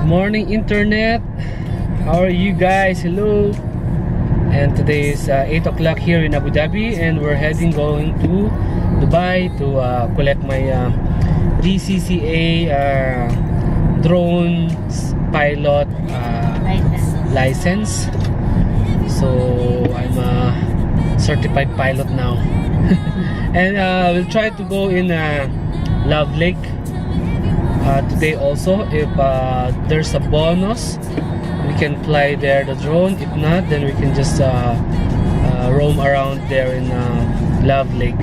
morning internet. How are you guys? Hello. And today is 8 o'clock here in Abu Dhabi, and we're going to Dubai to collect my DCCA drone pilot license. So I'm a certified pilot now. And we'll try to go in Love Lake today also. If there's a bonus, we can fly there the drone. If not, then we can just roam around there in Love Lake.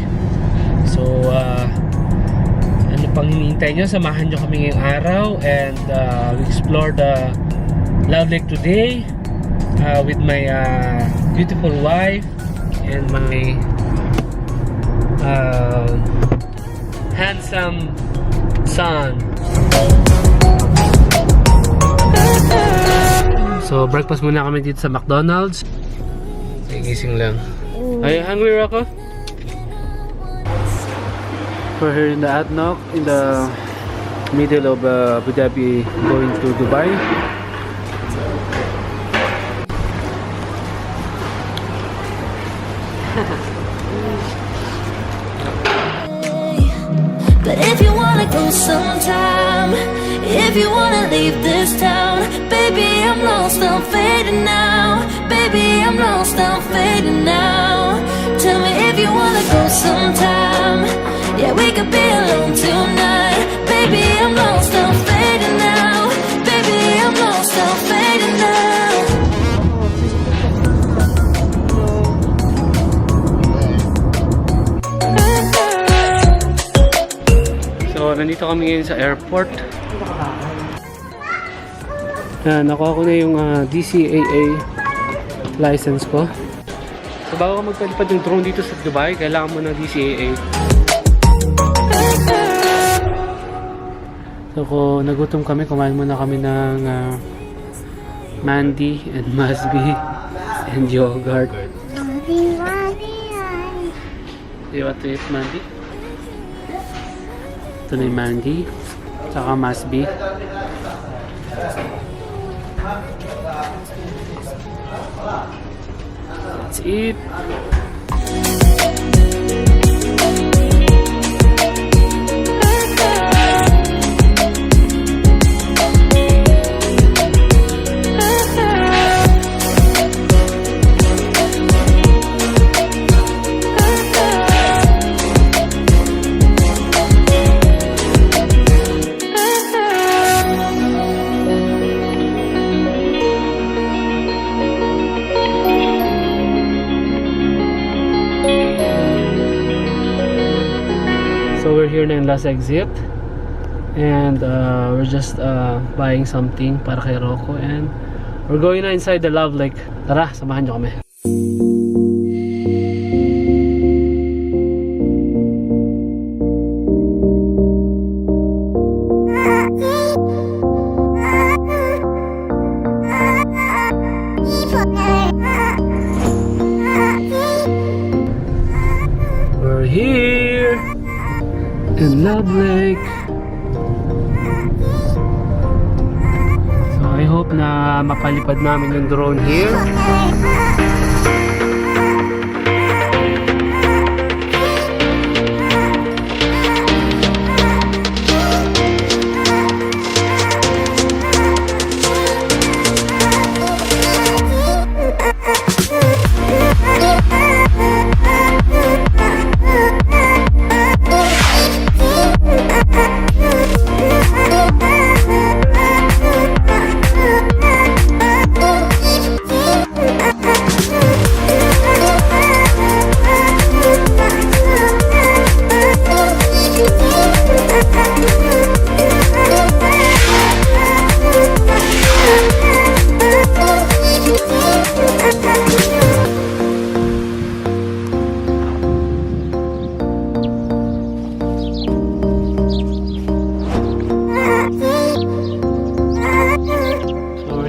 So ano pang hinihintay nyo? Samahan nyo kami ngayong araw, and we explore the Love Lake today with my beautiful wife and my handsome son. So breakfast muna kami dito sa McDonald's. Gising lang. Are you hungry, Rocco? We're here in the ADNOC in the middle of Abu Dhabi, going to Dubai. But if you wanna go sometime, if you wanna leave this town, baby, I'm lost, I'm fading now. Baby, I'm lost, I'm fading now. Tell me if you wanna go sometime. Yeah, we could be alone tonight. Baby, I'm lost, I'm fading now. Baby, I'm lost, I'm fading now. So, nandito kami ngayon sa airport. Nakuha ko na yung DCAA license ko. So, bago ka magpalipad yung drone dito sa Dubai, kailangan mo ng DCAA. So, kung nagutom kami, kumain muna kami ng mandi and masbi and yogurt. Do you want to eat mandi? Ito na yung mandi, tsaka masbi. Let's eat. So we're here na in last exit, and we're just buying something para kay Rocco, and we're going na inside the Love Lake. Tara, samahan nyo kami. We're here in Love Lake. So I hope na mapalipad namin yung drone here.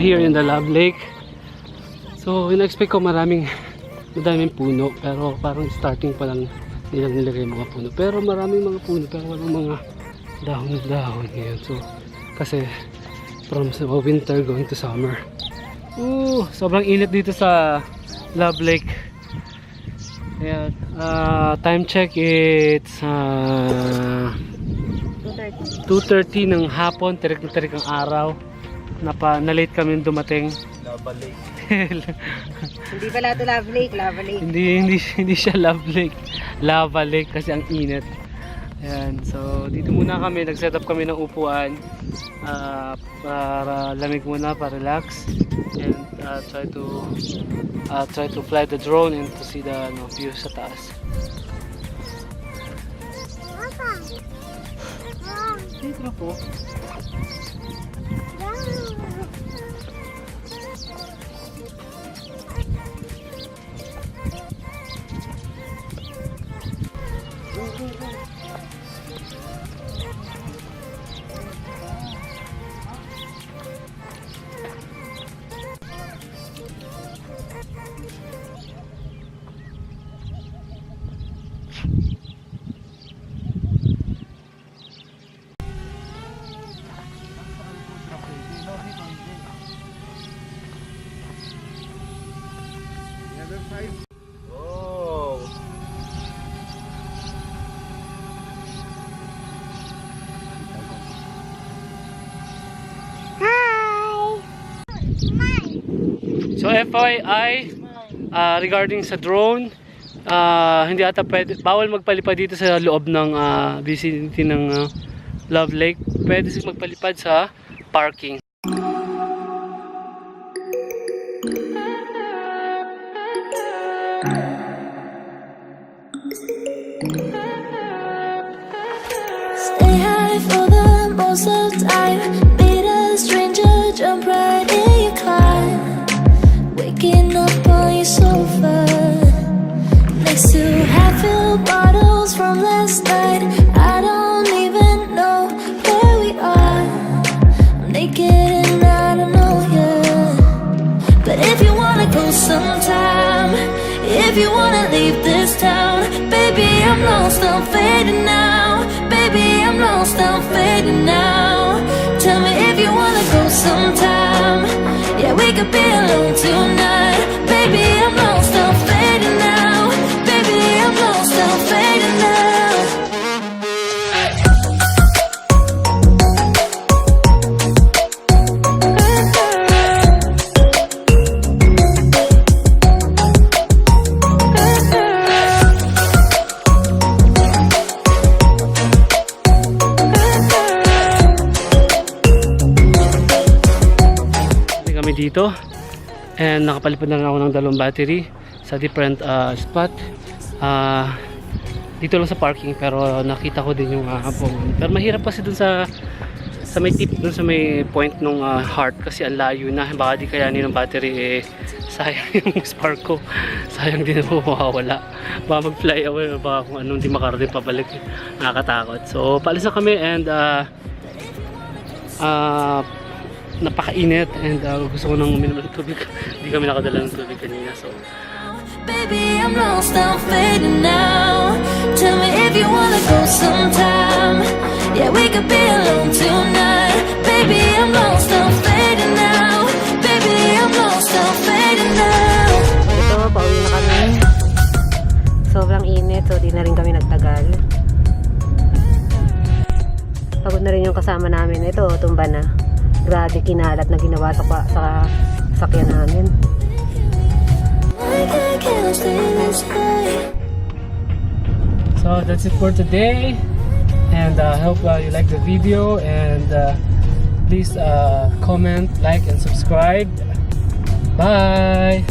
Here in the Love Lake. So in-expect ko madaming puno, pero parang starting pa lang nilang nilagay mga puno, pero maraming mga puno pero walang mga dahon ngayon. So kasi From winter going to summer. Sobrang init dito sa Love Lake. Ayan, time check, it's 2:30 ng hapon. Tirik na tirik ang araw. Na-late kami dumating. Lava Lake. Hindi pala ito Love Lake, Lava Lake. Hindi siya Love Lake. Lava Lake kasi ang init. Ayan, so dito muna kami, nag-set up kami ng upuan para lamig muna, para relax, and try to fly the drone and to see the view sa taas. Dito po. Oh. So FYI, regarding sa drone, hindi ata pwede, bawal magpalipad dito sa loob ng vicinity ng Love Lake. Pwede siya magpalipad sa parking. Stay high for the most of the time. Meet a stranger, jump right in your car. Waking up on your sofa next to half-filled bottles from last night. I don't even know where we are. I'm naked and I don't know you. But if you wanna go sometime, if you wanna leave this town, baby, I'm lost, I'm fading now. Baby, I'm lost, I'm fading now. Tell me if you wanna go sometime. Yeah, we could be alone tonight. Baby, I'm lost, I'm fading now. Baby, I'm lost, I'm fading now. Dito, and nakapalipad na ako ng dalawang battery sa different spot dito lang sa parking, pero nakita ko din yung pero mahirap kasi dun sa may tip, dun sa may point nung heart, kasi ang layo na, baka di kayanin ng battery, sayang yung spark ko, sayang din ako, mawawala, baka mag fly away, baka kung anong di makarating pabalik, nakakatakot. So paalis na kami, and napakainit, and gusto ko nang uminom ng tubig. Hindi kami nakadala ng tubig kanina, so baby, I'm lost, I'm fading now. Tell me if you wanna go sometime. Yeah, we could be alone tonight. Baby, I'm lost, I'm fading now. Baby, I'm lost, I'm fading now. Ito, pauwi na kami. Sobrang init, so di na rin kami nagtagal. Pagod na rin yung kasama namin. Ito, tumba na. Grabe kinalat na ginawa sa sakyan namin. So that's it for today, and I hope you like the video, and please comment, like, and subscribe. Bye.